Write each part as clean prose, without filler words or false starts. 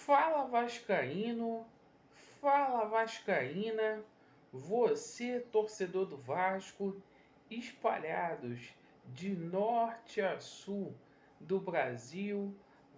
Fala Vascaíno, fala Vascaína, você torcedor do Vasco, espalhados de norte a sul do Brasil,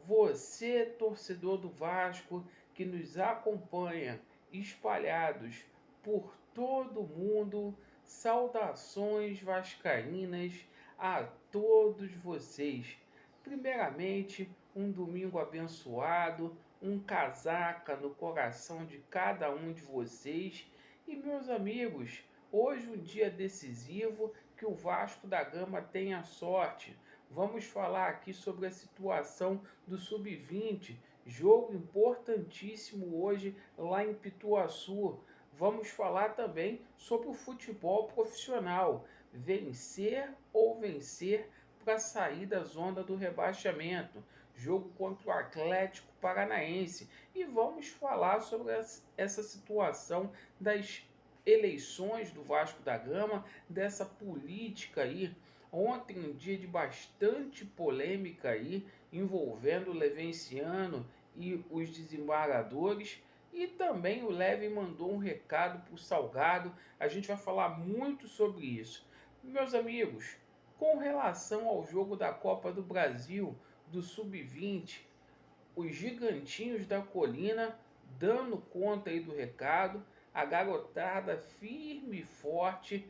você torcedor do Vasco que nos acompanha, espalhados por todo o mundo, saudações vascaínas a todos vocês. Primeiramente, um domingo abençoado, um casaca no coração de cada um de vocês. E meus amigos, hoje um dia decisivo, que o Vasco da Gama tenha sorte. Vamos falar aqui sobre a situação do Sub-20, jogo importantíssimo hoje lá em Pituaçu. Vamos falar também sobre o futebol profissional, vencer ou vencer para sair da zona do rebaixamento, jogo contra o Atlético Paranaense. E vamos falar sobre essa situação das eleições do Vasco da Gama, dessa política aí. Ontem, um dia de bastante polêmica aí, envolvendo o Levenciano e os desembargadores. E também o Leve mandou um recado para o Salgado. A gente vai falar muito sobre isso. Meus amigos, com relação ao jogo da Copa do Brasil, do Sub-20, os gigantinhos da colina dando conta aí do recado, a garotada firme e forte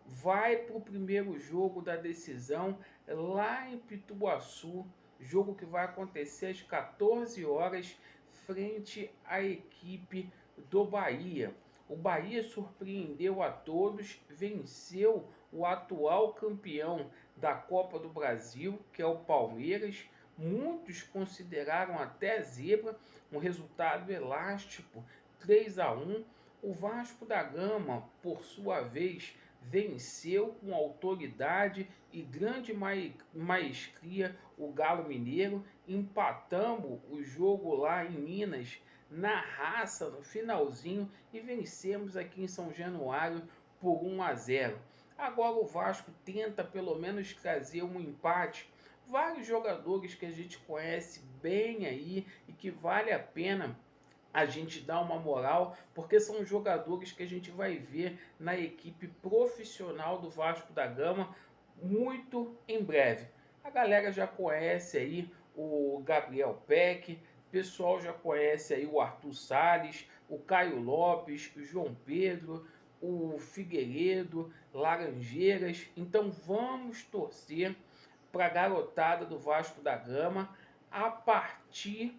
vai para o primeiro jogo da decisão lá em Pituaçu, jogo que vai acontecer às 14 horas frente à equipe do Bahia. O Bahia surpreendeu a todos, venceu o atual campeão da Copa do Brasil, que é o Palmeiras. Muitos consideraram até zebra, um resultado elástico, 3-1. O Vasco da Gama, por sua vez, venceu com autoridade e grande maestria o Galo Mineiro. Empatamos o jogo lá em Minas, na raça, no finalzinho, e vencemos aqui em São Januário por 1-0. Agora o Vasco tenta pelo menos trazer um empate. Vários jogadores que a gente conhece bem aí e que vale a pena a gente dar uma moral, porque são jogadores que a gente vai ver na equipe profissional do Vasco da Gama muito em breve. A galera já conhece aí o Gabriel Peck, o pessoal já conhece aí o Arthur Salles, o Caio Lopes, o João Pedro, o Figueiredo, Laranjeiras. Então vamos torcer para a garotada do Vasco da Gama a partir,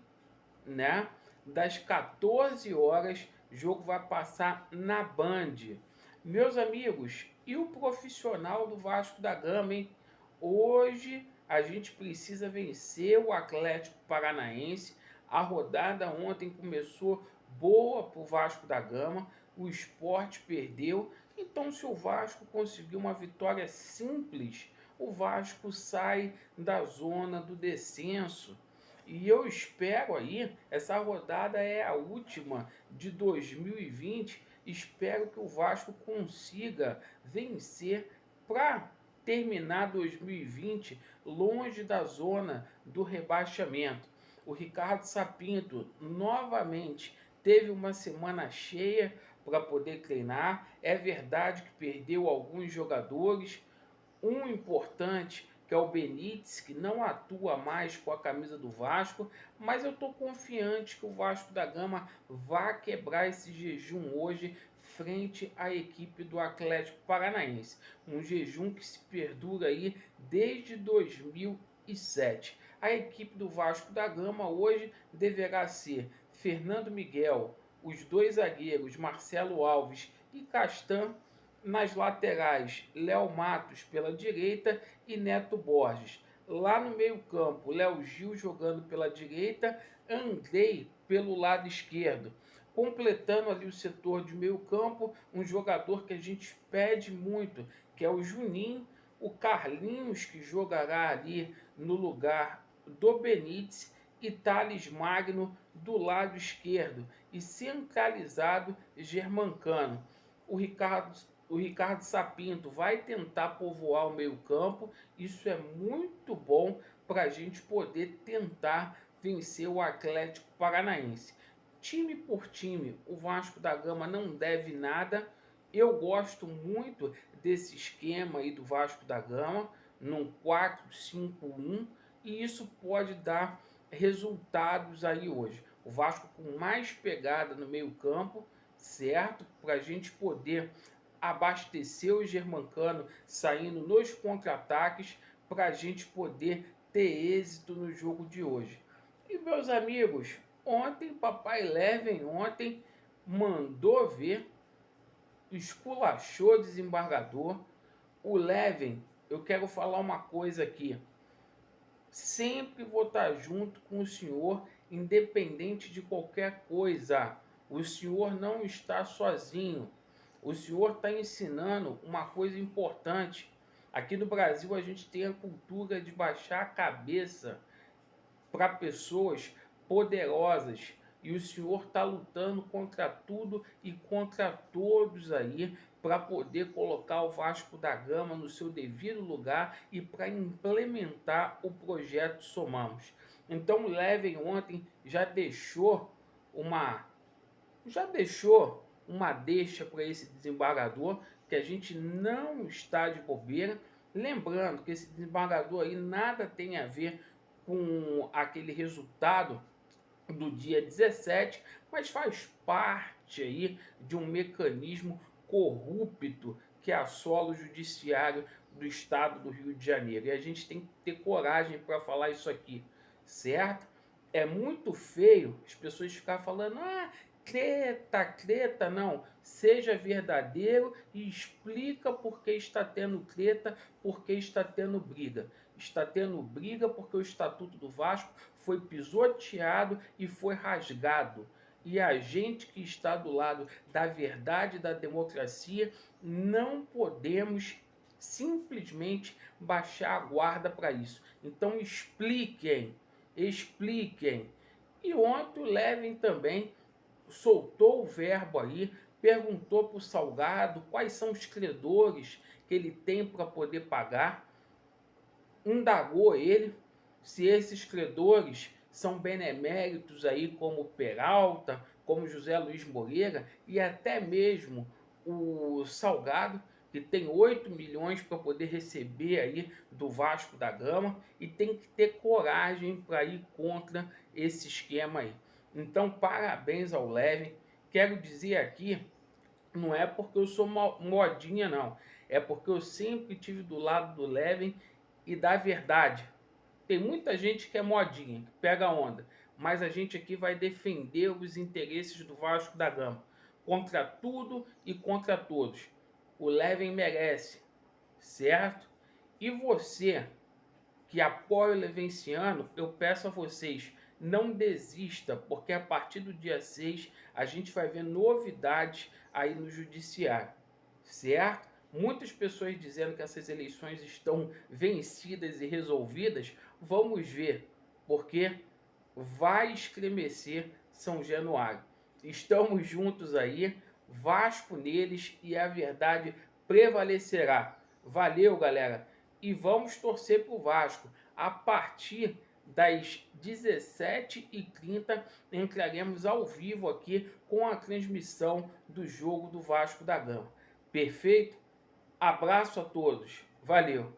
né, das 14 horas. O jogo vai passar na Band. Meus amigos, e o profissional do Vasco da Gama, hein? Hoje a gente precisa vencer o Atlético Paranaense. A rodada ontem começou boa para o Vasco da Gama. O Sport perdeu. Então, se o Vasco conseguir uma vitória simples, o Vasco sai da zona do descenso. E eu espero aí, essa rodada é a última de 2020, espero que o Vasco consiga vencer para terminar 2020 longe da zona do rebaixamento. O Ricardo Sapinto novamente teve uma semana cheia para poder treinar. É verdade que perdeu alguns jogadores, um importante, que é o Benítez, que não atua mais com a camisa do Vasco, mas eu estou confiante que o Vasco da Gama vai quebrar esse jejum hoje frente à equipe do Atlético Paranaense. Um jejum que se perdura aí desde 2007. A equipe do Vasco da Gama hoje deverá ser Fernando Miguel, os dois zagueiros Marcelo Alves e Castan. Nas laterais, Léo Matos pela direita e Neto Borges. Lá no meio-campo, Léo Gil jogando pela direita, Andrei pelo lado esquerdo. Completando ali o setor de meio-campo, um jogador que a gente pede muito, que é o Juninho, o Carlinhos, que jogará ali no lugar do Benítez, e Thales Magno do lado esquerdo, e centralizado Germancano. O Ricardo Sapinto vai tentar povoar o meio-campo. Isso é muito bom para a gente poder tentar vencer o Atlético Paranaense. Time por time, o Vasco da Gama não deve nada. Eu gosto muito desse esquema aí do Vasco da Gama, num 4-5-1, e isso pode dar resultados aí hoje. O Vasco com mais pegada no meio-campo, certo? Para a gente poder abastecer o Germancano saindo nos contra-ataques, para a gente poder ter êxito no jogo de hoje. E meus amigos, ontem, Papai Leven ontem mandou ver, esculachou o desembargador. O Leven, eu quero falar uma coisa aqui. Sempre vou estar junto com o senhor, independente de qualquer coisa. O senhor não está sozinho. O senhor está ensinando uma coisa importante. Aqui no Brasil a gente tem a cultura de baixar a cabeça para pessoas poderosas. E o senhor está lutando contra tudo e contra todos aí para poder colocar o Vasco da Gama no seu devido lugar e para implementar o projeto Somamos. Então o Leven ontem uma já deixou uma deixa para esse desembargador, que a gente não está de bobeira. Lembrando que esse desembargador aí nada tem a ver com aquele resultado do dia 17, mas faz parte aí de um mecanismo corrupto que assola o judiciário do estado do Rio de Janeiro. E a gente tem que ter coragem para falar isso aqui, certo? É muito feio as pessoas ficarem falando, treta, não. Seja verdadeiro e explica por que está tendo treta, por que está tendo briga. Está tendo briga porque o Estatuto do Vasco foi pisoteado e foi rasgado. E a gente que está do lado da verdade e da democracia não podemos simplesmente baixar a guarda para isso. Então expliquem. E ontem o Leven também soltou o verbo aí, perguntou para o Salgado quais são os credores que ele tem para poder pagar, indagou ele se esses credores são beneméritos aí como Peralta, como José Luiz Moreira e até mesmo o Salgado, que tem 8 milhões para poder receber aí do Vasco da Gama e tem que ter coragem para ir contra esse esquema aí. Então, parabéns ao Leven. Quero dizer aqui, não é porque eu sou modinha, não. É porque eu sempre tive do lado do Leven e da verdade. Tem muita gente que é modinha, que pega onda. Mas a gente aqui vai defender os interesses do Vasco da Gama. Contra tudo e contra todos. O Leven merece, certo? E você que apoia o Levenciano, eu peço a vocês, não desista, porque a partir do dia 6 a gente vai ver novidades aí no judiciário, certo? Muitas pessoas dizendo que essas eleições estão vencidas e resolvidas. Vamos ver, porque vai estremecer São Januário. Estamos juntos aí, Vasco neles e a verdade prevalecerá. Valeu, galera. E vamos torcer para o Vasco. A partir das 17h30 entraremos ao vivo aqui com a transmissão do jogo do Vasco da Gama. Perfeito? Abraço a todos. Valeu.